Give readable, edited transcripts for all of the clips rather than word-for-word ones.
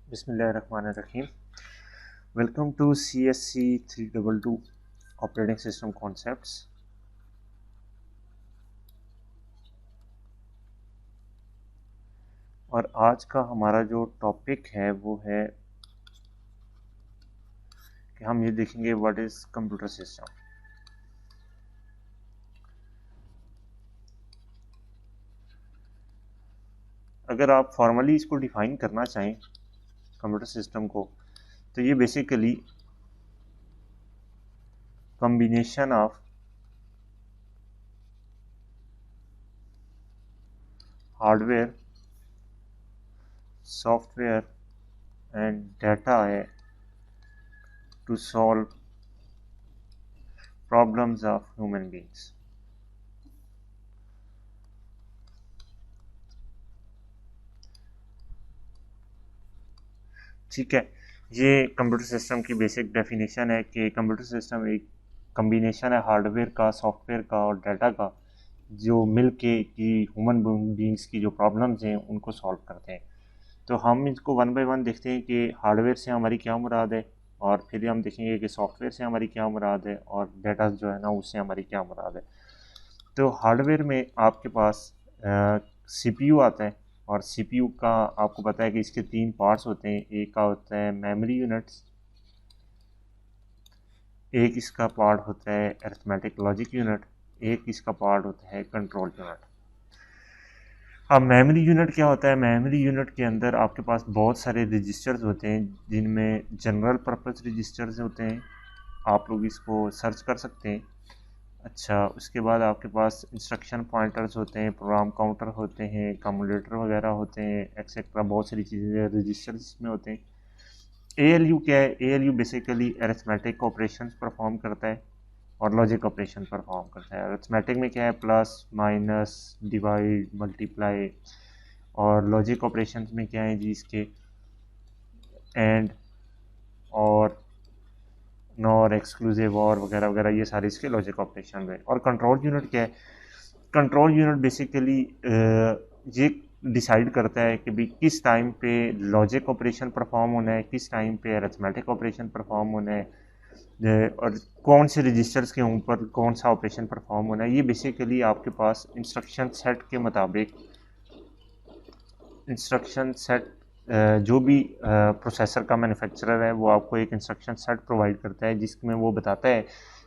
बिस्मिल्लाहिर्रहमानिर्रहीम। Welcome to CSC 322 operating system concepts. और आज का हमारा जो टॉपिक है वो है कि हम ये देखेंगे व्हाट इज़ कंप्यूटर सिस्टम। अगर आप फॉर्मली इसको डिफाइन करना चाहें कंप्यूटर सिस्टम को, तो ये basically combination of hardware, software and data है to solve problems of human beings. ठीक है, ये कंप्यूटर सिस्टम की बेसिक डेफिनेशन है कि कंप्यूटर सिस्टम एक कम्बिनेशन है हार्डवेयर का, सॉफ्टवेयर का और डाटा का, जो मिल के कि ह्यूमन बीइंग्स की जो प्रॉब्लम्स हैं उनको सॉल्व करते हैं। तो हम इसको वन बाय वन देखते हैं कि हार्डवेयर से हमारी क्या मुराद है, और फिर हम देखेंगे कि सॉफ्टवेयर से हमारी क्या मुराद है, और डाटा जो है ना उससे हमारी क्या मुराद है। तो हार्डवेयर में आपके पास CPU आता है, और CPU का आपको पता है कि इसके 3 पार्ट्स होते हैं। एक का होता है मेमोरी यूनिट्स, एक इसका पार्ट होता है अरिथमेटिक लॉजिक यूनिट, एक इसका पार्ट होता है कंट्रोल यूनिट। अब मेमोरी यूनिट क्या होता है? मेमोरी यूनिट के अंदर आपके पास बहुत सारे रजिस्टर्स होते हैं, जिनमें जनरल पर्पस रजिस्टर्स होते हैं, आप लोग इसको सर्च कर सकते हैं। अच्छा, उसके बाद आपके पास इंस्ट्रक्शन पॉइंटर्स होते हैं, प्रोग्राम काउंटर होते हैं, कम्युलेटर वगैरह होते हैं, एक्सेट्रा बहुत सारी चीज़ें रजिस्टर्स में होते हैं। ALU क्या है? ALU basically arithmetic operations perform करता है और लॉजिक ऑपरेशन परफॉर्म करता है। अरिथमेटिक में क्या है? Plus, minus, divide, multiply. और लॉजिक ऑपरेशंस में क्या है जी? इसके एंड और नॉर, एक्सक्लूसिव और वगैरह वगैरह, ये सारे इसके लॉजिक ऑपरेशन है। और कंट्रोल यूनिट क्या है? कंट्रोल यूनिट बेसिकली ये डिसाइड करता है कि भाई किस टाइम पे लॉजिक ऑपरेशन परफॉर्म होना है, किस टाइम पे अरिथमेटिक ऑपरेशन परफॉर्म होना है, और कौन से रजिस्टर्स के ऊपर कौन सा ऑपरेशन परफॉर्म होना है। ये बेसिकली आपके पास इंस्ट्रक्शन सेट के मुताबिक, इंस्ट्रक्शन सेट जो भी प्रोसेसर का मैन्युफैक्चरर है वो आपको एक इंस्ट्रक्शन सेट प्रोवाइड करता है, जिसमें वो बताता है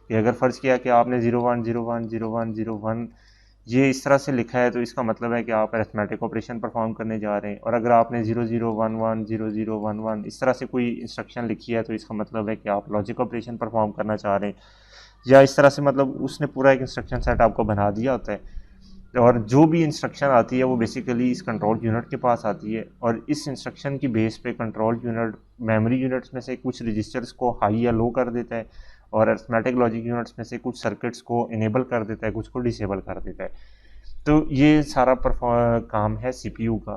कि अगर फ़र्ज़ किया कि आपने 01010101 ये इस तरह से लिखा है, तो इसका मतलब है कि आप अरिथमेटिक ऑपरेशन परफॉर्म करने जा रहे हैं। और अगर आपने 00110011 इस तरह से कोई इंस्ट्रक्शन लिखी है, तो इसका मतलब है कि आप लॉजिक ऑपरेशन परफॉर्म करना चाह रहे हैं। या इस तरह से, मतलब उसने पूरा एक इंस्ट्रक्शन सेट आपको बना दिया होता है, और जो भी इंस्ट्रक्शन आती है वो बेसिकली इस कंट्रोल यूनिट के पास आती है। और इस इंस्ट्रक्शन की बेस पे कंट्रोल यूनिट मेमोरी यूनिट्स में से कुछ रजिस्टर्स को हाई या लो कर देता है, और अरिथमेटिक लॉजिक यूनिट्स में से कुछ सर्किट्स को इनेबल कर देता है, कुछ को डिसेबल कर देता है। तो ये सारा काम है CPU का,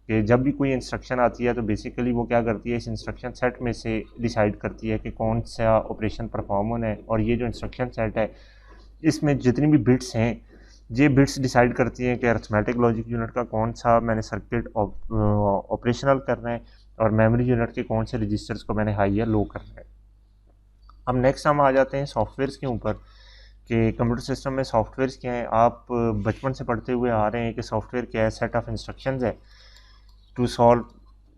कि जब भी कोई इंस्ट्रक्शन आती है तो बेसिकली वो क्या करती है, इस इंस्ट्रक्शन सेट में से डिसाइड करती है कि कौन सा ऑपरेशन परफॉर्म होना है। और ये जो इंस्ट्रक्शन सेट है, इसमें जितनी भी बिट्स हैं, ये बिट्स डिसाइड करती हैं कि अरिथमेटिक लॉजिक यूनिट का कौन सा मैंने सर्किट ऑपरेशनल करना है, और मेमोरी यूनिट के कौन से रजिस्टर्स को मैंने हाई या लो करना है। अब नेक्स्ट हम आ जाते हैं सॉफ्टवेयर्स के ऊपर, कि कंप्यूटर सिस्टम में सॉफ्टवेयर्स क्या हैं। आप बचपन से पढ़ते हुए आ रहे हैं कि सॉफ्टवेयर क्या है? सेट ऑफ इंस्ट्रक्शंस है टू सॉल्व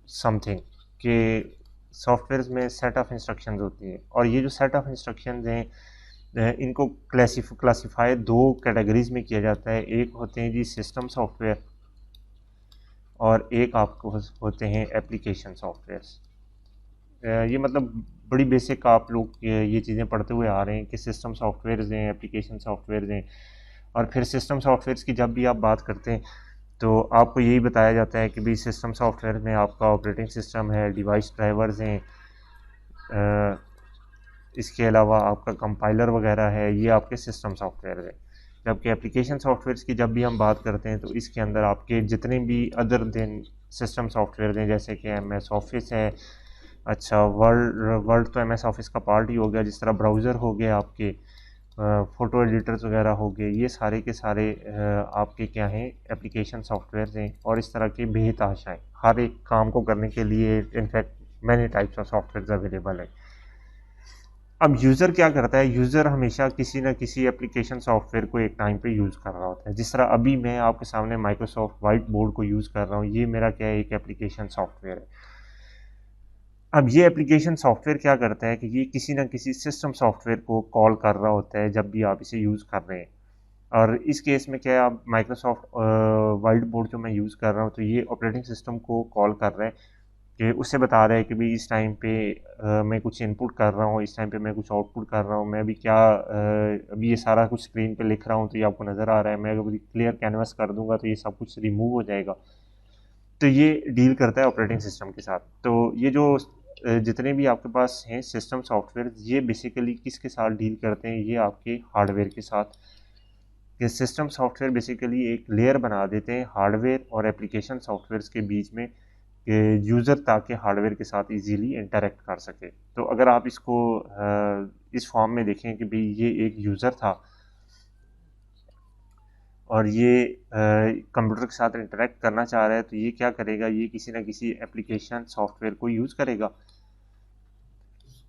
समथिंग, कि सॉफ्टवेयर में सेट ऑफ इंस्ट्रक्शंस होती है। और ये जो सेट ऑफ इंस्ट्रक्शंस हैं, इनको क्लासीफाई 2 कैटेगरीज में किया जाता है। एक होते हैं जी सिस्टम सॉफ्टवेयर, और एक आपको होते हैं एप्लीकेशन सॉफ्टवेयर। ये मतलब बड़ी बेसिक आप लोग ये चीज़ें पढ़ते हुए आ रहे हैं कि सिस्टम सॉफ्टवेयर हैं, एप्लीकेशन सॉफ्टवेयर हैं। और फिर सिस्टम सॉफ्टवेयर की जब भी आप बात करते हैं, तो आपको यही बताया जाता है कि भाई सिस्टम सॉफ्टवेयर में आपका ऑपरेटिंग सिस्टम है, डिवाइस ड्राइवर्स हैं, इसके अलावा आपका कंपाइलर वगैरह है, ये आपके सिस्टम सॉफ्टवेयर है। जबकि एप्लीकेशन सॉफ्टवेयर की जब भी हम बात करते हैं, तो इसके अंदर आपके जितने भी अदर देन सिस्टम सॉफ्टवेयर हैं, जैसे कि MS ऑफिस है, अच्छा वर्ड तो MS ऑफिस का पार्ट ही हो गया, जिस तरह ब्राउज़र हो गए आपके, फ़ोटो एडिटर्स वगैरह हो गए, ये सारे के सारे आपके क्या हैं, एप्लीकेशन सॉफ्टवेयर हैं। और इस तरह के बेतहाशाएँ हर एक काम को करने के लिए in fact many types of software available है। अब यूज़र क्या करता है, यूज़र हमेशा किसी न किसी एप्लीकेशन सॉफ्टवेयर को एक टाइम पे यूज़ कर रहा होता है। जिस तरह अभी मैं आपके सामने माइक्रोसॉफ्ट व्हाइट बोर्ड को यूज़ कर रहा हूँ, ये मेरा क्या है, एक एप्लीकेशन सॉफ्टवेयर है। अब ये एप्लीकेशन सॉफ्टवेयर क्या करता है कि ये किसी न किसी सिस्टम सॉफ्टवेयर को कॉल कर रहा होता है जब भी आप इसे यूज़ कर रहे हैं। और इस केस में क्या है, आप माइक्रोसॉफ्ट व्हाइट बोर्ड जो मैं यूज़ कर रहा हूँ, तो ये ऑपरेटिंग सिस्टम को कॉल कर रहा है कि उससे बता रहा है कि भाई इस टाइम पे मैं कुछ इनपुट कर रहा हूँ, इस टाइम पे मैं कुछ आउटपुट कर रहा हूँ, मैं अभी क्या अभी ये सारा कुछ स्क्रीन पे लिख रहा हूँ तो ये आपको नज़र आ रहा है, मैं अगर क्लियर कैनवस कर दूंगा तो ये सब कुछ रिमूव हो जाएगा। तो ये डील करता है ऑपरेटिंग सिस्टम के साथ। तो ये जो जितने भी आपके पास हैं सिस्टम सॉफ्टवेयर, ये बेसिकली किसके साथ डील करते हैं, ये आपके हार्डवेयर के साथ। ये सिस्टम सॉफ्टवेयर बेसिकली एक लेयर बना देते हैं हार्डवेयर और एप्लीकेशन सॉफ्टवेयर के बीच में, कि यूज़र ताकि हार्डवेयर के साथ इजीली इंटरेक्ट कर सके। तो अगर आप इसको इस फॉर्म में देखें कि भाई ये एक यूज़र था और ये कंप्यूटर के साथ इंटरेक्ट करना चाह रहा है, तो ये क्या करेगा, ये किसी न किसी एप्लीकेशन सॉफ्टवेयर को यूज़ करेगा,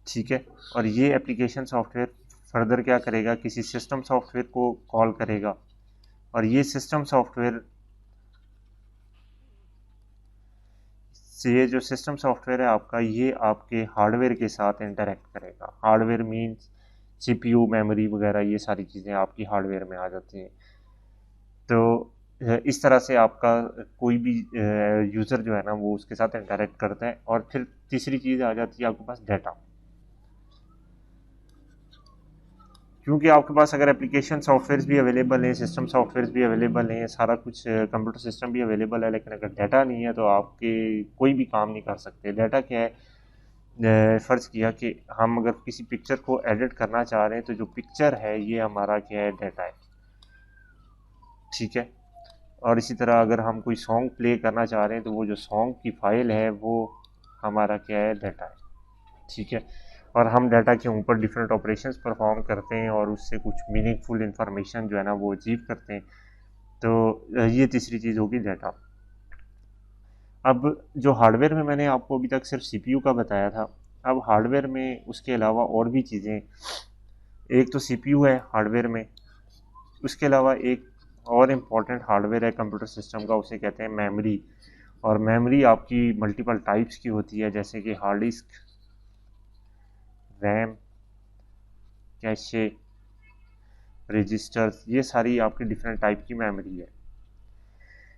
ठीक है। और ये एप्लीकेशन सॉफ्टवेयर फर्दर क्या करेगा, किसी सिस्टम सॉफ्टवेयर को कॉल करेगा, और ये सिस्टम सॉफ्टवेयर से, ये जो सिस्टम सॉफ्टवेयर है आपका, ये आपके हार्डवेयर के साथ इंटरेक्ट करेगा। हार्डवेयर मीन्स सीपीयू, मेमोरी वगैरह, ये सारी चीज़ें आपकी हार्डवेयर में आ जाती हैं। तो इस तरह से आपका कोई भी यूज़र जो है ना, वो उसके साथ इंटरेक्ट करता है। और फिर तीसरी चीज़ आ जाती है आपके पास, डाटा। क्योंकि आपके पास अगर एप्लीकेशन सॉफ्टवेयर भी अवेलेबल हैं, सिस्टम सॉफ्टवेयर भी अवेलेबल हैं, सारा कुछ कंप्यूटर सिस्टम भी अवेलेबल है, लेकिन अगर डाटा नहीं है तो आपके कोई भी काम नहीं कर सकते। डाटा क्या है, फ़र्ज़ किया कि हम अगर किसी पिक्चर को एडिट करना चाह रहे हैं, तो जो पिक्चर है ये हमारा क्या है, डाटा है, ठीक है। और इसी तरह अगर हम कोई सॉन्ग प्ले करना चाह रहे हैं, तो वो जो सॉन्ग की फ़ाइल है वो हमारा क्या है, डाटा है, ठीक है। और हम डाटा के ऊपर डिफरेंट ऑपरेशंस परफॉर्म करते हैं और उससे कुछ मीनिंगफुल इंफॉर्मेशन जो है ना वो अचीव करते हैं। तो ये तीसरी चीज़ होगी, डाटा। अब जो हार्डवेयर में मैंने आपको अभी तक सिर्फ सीपीयू का बताया था, अब हार्डवेयर में उसके अलावा और भी चीज़ें, एक तो सीपीयू है हार्डवेयर में, उसके अलावा एक और इम्पॉर्टेंट हार्डवेयर है कंप्यूटर सिस्टम का, उसे कहते हैं मेमोरी। और मेमोरी आपकी मल्टीपल टाइप्स की होती है, जैसे कि hard disk, RAM, cache, registers, ये सारी आपकी डिफरेंट टाइप की मेमोरी है।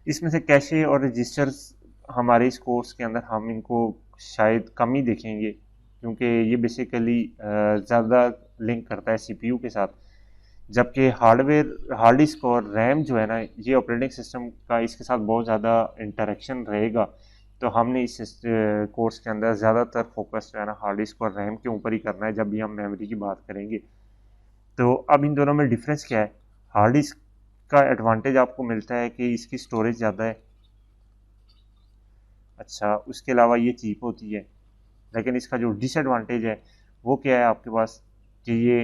इसमें से कैशे और रजिस्टर्स हमारे इस कोर्स के अंदर हम इनको शायद कम ही देखेंगे, क्योंकि ये बेसिकली ज़्यादा लिंक करता है सीपीयू के साथ। जबकि हार्डवेयर, हार्ड डिस्क और रैम जो है ना, ये ऑपरेटिंग सिस्टम का इसके साथ बहुत ज़्यादा इंटरेक्शन रहेगा। तो हमने इस कोर्स के अंदर ज़्यादातर फोकस जो है ना हार्ड डिस्क और रैम के ऊपर ही करना है जब भी हम मेमोरी की बात करेंगे। तो अब इन दोनों में डिफरेंस क्या है, हार्ड डिस्क का एडवांटेज आपको मिलता है कि इसकी स्टोरेज ज़्यादा है, अच्छा, उसके अलावा ये चीप होती है। लेकिन इसका जो डिसएडवांटेज है वो क्या है आपके पास, कि ये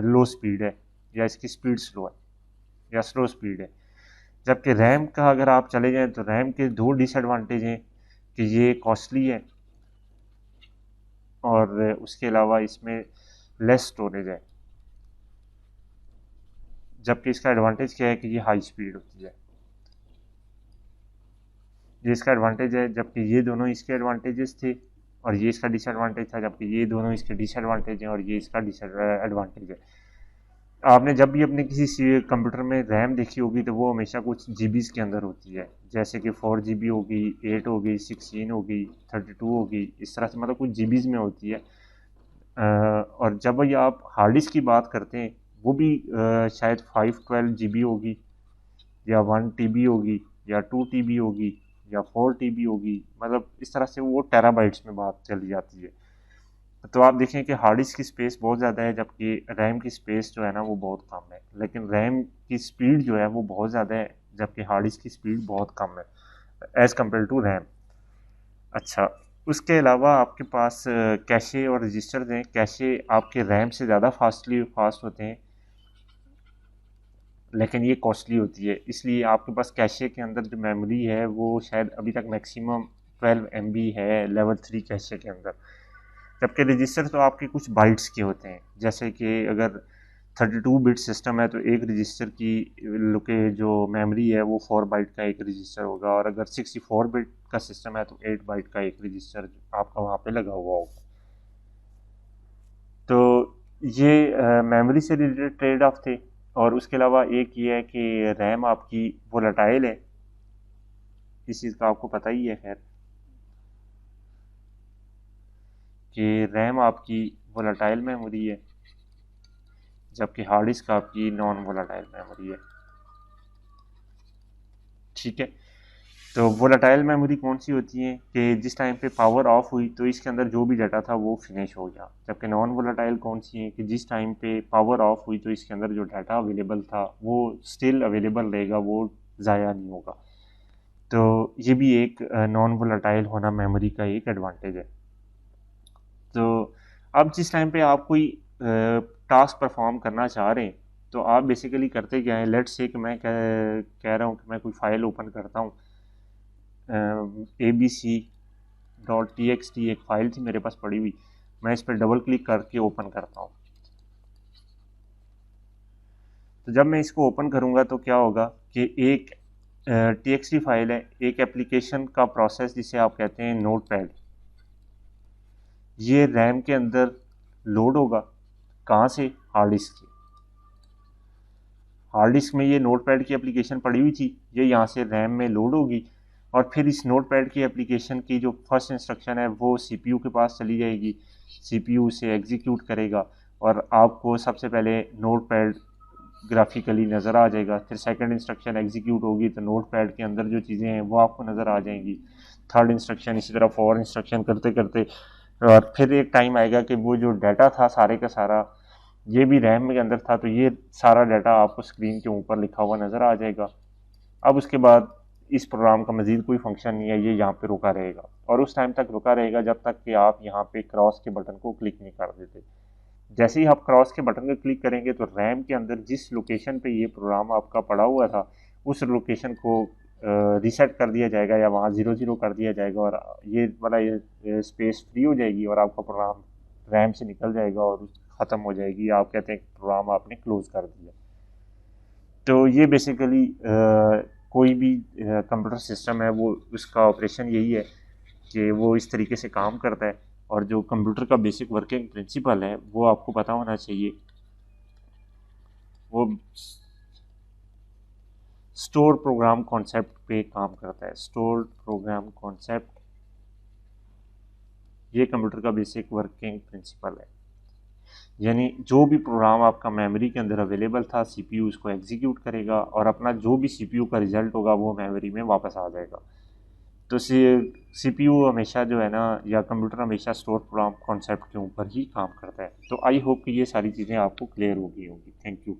लो स्पीड है, या इसकी स्पीड स्लो है, या स्लो स्पीड है। जबकि रैम का अगर आप चले जाएं, तो रैम के दो डिसएडवांटेज हैं, कि ये कॉस्टली है और उसके अलावा इसमें लेस स्टोरेज है। जबकि इसका एडवांटेज क्या है, कि ये हाई स्पीड होती है, ये इसका एडवांटेज है। जबकि ये दोनों इसके एडवांटेजेस थे और ये इसका डिसएडवांटेज था, जबकि ये दोनों इसके डिसएडवांटेज हैं और ये इसका एडवांटेज है। आपने जब भी अपने किसी कंप्यूटर में रैम देखी होगी, तो वो हमेशा कुछ जीबीज़ के अंदर होती है, जैसे कि 4 GB होगी, 8 हो गई, 16 होगी, 32 होगी, इस तरह से मतलब कुछ जीबीज़ में होती है। और जब ये आप हार्ड डिस्क की बात करते हैं, वो भी शायद 512 GB होगी, या 1 TB होगी, या 2 TB होगी, या 4 TB होगी, मतलब इस तरह से वो टेराबाइट्स में बात चली जाती है। तो आप देखें कि हार्ड डिस्क की स्पेस बहुत ज़्यादा है, जबकि रैम की स्पेस जो है ना वो बहुत कम है। लेकिन रैम की स्पीड जो है वो बहुत ज़्यादा है, जबकि हार्ड डिस्क की स्पीड बहुत कम है एज़ कम्पेयर टू रैम। अच्छा, उसके अलावा आपके पास कैशे और रजिस्टर्स हैं। कैशे आपके रैम से ज़्यादा फास्ट होते हैं, लेकिन ये कॉस्टली होती है, इसलिए आपके पास कैशे के अंदर जो मेमोरी है वो शायद अभी तक मैक्सिमम 12 MB है लेवल 3 कैशे के अंदर। जबकि रजिस्टर तो आपके कुछ बाइट्स के होते हैं, जैसे कि अगर 32 बिट सिस्टम है तो एक रजिस्टर की लोके जो मेमोरी है वो 4 बाइट का एक रजिस्टर होगा, और अगर 64 बिट का सिस्टम है तो 8 बाइट का एक रजिस्टर आपका वहाँ पे लगा हुआ होगा। तो ये मेमोरी से रिलेटेड ट्रेड ऑफ थे। और उसके अलावा एक ये है कि रैम आपकी वोलेटाइल है, इस चीज़ का आपको पता ही है खैर, कि रैम आपकी वोलेटाइल मेमोरी है, जबकि हार्ड डिस्क आपकी नॉन वोलेटाइल मेमोरी है। ठीक है, तो वोलेटाइल मेमोरी कौन सी होती है कि जिस टाइम पे पावर ऑफ हुई तो इसके अंदर जो भी डाटा था वो फिनिश हो गया। जबकि नॉन वोलेटाइल कौन सी है कि जिस टाइम पे पावर ऑफ हुई तो इसके अंदर जो डाटा अवेलेबल था वो स्टिल अवेलेबल रहेगा, वो ज़ाया नहीं होगा। तो ये भी एक नॉन वोलेटाइल होना मेमोरी का एक एडवांटेज है। तो अब जिस टाइम पे आप कोई टास्क परफॉर्म करना चाह रहे हैं तो आप बेसिकली करते क्या है, लेट्स से कि मैं कह रहा हूँ कि मैं कोई फाइल ओपन करता हूँ, abc.txt एक फ़ाइल थी मेरे पास पड़ी हुई, मैं इस पर डबल क्लिक करके ओपन करता हूँ। तो जब मैं इसको ओपन करूँगा तो क्या होगा कि एक txt फाइल है, एक एप्लीकेशन का प्रोसेस जिसे आप कहते हैं नोटपैड, ये रैम के अंदर लोड होगा। कहाँ से? हार्ड डिस्क से। हार्ड डिस्क में ये नोटपैड की एप्लीकेशन पड़ी हुई थी, ये यहाँ से रैम में लोड होगी, और फिर इस नोटपैड की एप्लीकेशन की जो फर्स्ट इंस्ट्रक्शन है वो सीपीयू के पास चली जाएगी, सीपीयू उसे एग्जीक्यूट करेगा और आपको सबसे पहले नोटपैड ग्राफिकली नज़र आ जाएगा। फिर सेकंड इंस्ट्रक्शन एग्जीक्यूट होगी तो नोटपैड के अंदर जो चीज़ें हैं वो आपको नज़र आ जाएंगी। थर्ड इंस्ट्रक्शन, इसी तरह फोर्थ इंस्ट्रक्शन करते करते, और फिर एक टाइम आएगा कि वो जो डाटा था सारे का सारा ये भी रैम के अंदर था, तो ये सारा डाटा आपको स्क्रीन के ऊपर लिखा हुआ नज़र आ जाएगा। अब उसके बाद इस प्रोग्राम का मज़ीद कोई फंक्शन नहीं है, ये यहाँ पे रुका रहेगा, और उस टाइम तक रुका रहेगा जब तक कि आप यहाँ पे क्रॉस के बटन को क्लिक नहीं कर देते। जैसे ही आप क्रॉस के बटन को क्लिक करेंगे तो रैम के अंदर जिस लोकेशन पे ये प्रोग्राम आपका पड़ा हुआ था उस लोकेशन को रीसेट कर दिया जाएगा या वहाँ 0 0 कर दिया जाएगा, और ये वाला ये स्पेस फ्री हो जाएगी और आपका प्रोग्राम रैम से निकल जाएगा और ख़त्म हो जाएगी। आप कहते हैं प्रोग्राम आपने क्लोज कर दिया। तो ये बेसिकली कोई भी कंप्यूटर सिस्टम है वो उसका ऑपरेशन यही है कि वो इस तरीके से काम करता है, और जो कंप्यूटर का बेसिक वर्किंग प्रिंसिपल है वो आपको पता होना चाहिए। वो स्टोर प्रोग्राम कॉन्सेप्ट पे काम करता है। स्टोर प्रोग्राम कॉन्सेप्ट ये कंप्यूटर का बेसिक वर्किंग प्रिंसिपल है, यानी जो भी प्रोग्राम आपका मेमोरी के अंदर अवेलेबल था सीपीयू उसको एग्जीक्यूट करेगा और अपना जो भी सीपीयू का रिजल्ट होगा वो मेमोरी में वापस आ जाएगा। तो सीपीयू हमेशा जो है ना, या कंप्यूटर हमेशा स्टोर प्रोग्राम कॉन्सेप्ट के ऊपर ही काम करता है। तो आई होप कि ये सारी चीज़ें आपको क्लियर हो गई होंगी। Thank you.